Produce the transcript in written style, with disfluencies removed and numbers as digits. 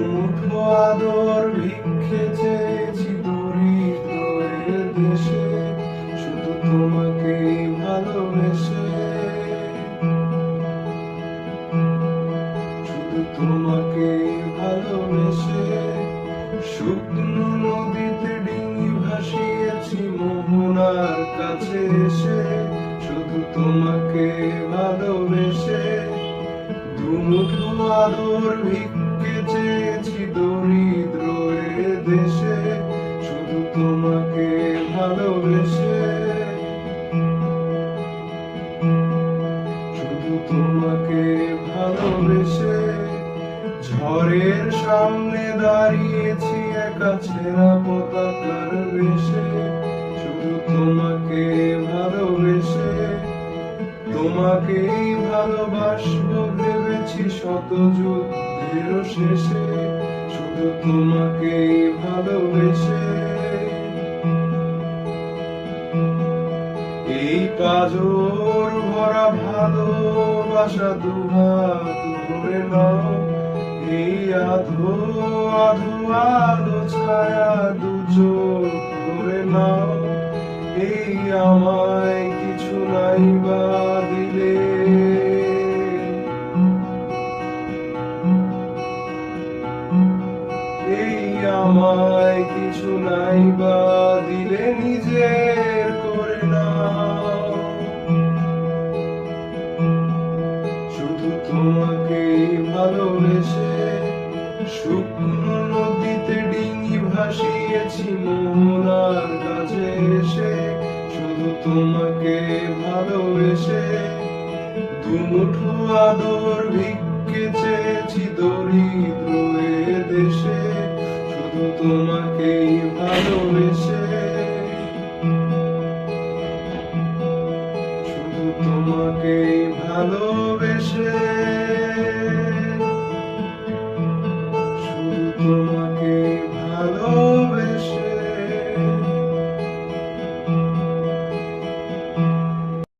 দুমুঠো আদর ভিক্ষে চেয়েছি দরিদ্রের দেশে, শুধু তোমাকেই ভালোবেসে, শুধু তোমাকেই ভালোবেসে। শুকনো নদীতে ডিঙি ভাসিয়েছি মোহনার কাছে এসে, শুধু তোমাকে ভালোবেসে। দুমুঠো আদর ভিক্ষে চেয়েছি দরিদ্র এ দেশে, শুধু তোমাকে ভালোবেসে, শুধু তোমাকে ভালোবেসে। ঝড়ের সামনে দাঁড়িয়েছি একা ছেঁড়া পতাকার বেশে, শুধু তোমাকে ভালোবেসে। তোমাকেই ভালোবাসবো ভেবেছি শত যুদ্ধের শেষে, শুধু তোমাকেই ভালোবেসে। এই পাজর ভরা ভালোবাসা দুহাত ধরে নাও, এই আধো আধো আলো ছায়া দুচোখ ধরে নাও। এই আমায় কিছু নাই বা দিলে, এই আমায় কিছু নাই বা দিলে নিজের করে নাও। শুধু তোমাকেই ভালোবেসে, শুকনো নদীতে ডিঙি ভাসিয়েছি মোহনার কাছে এসে, শুধু তোমাকে ভালোবেসে। দুমুঠো আদর ভিক্ষে চেয়েছি দরিদ্র এ দেশে, শুধু তোমাকেই ভালোবেসে, শুধু তোমাকেই ভালোবেসে।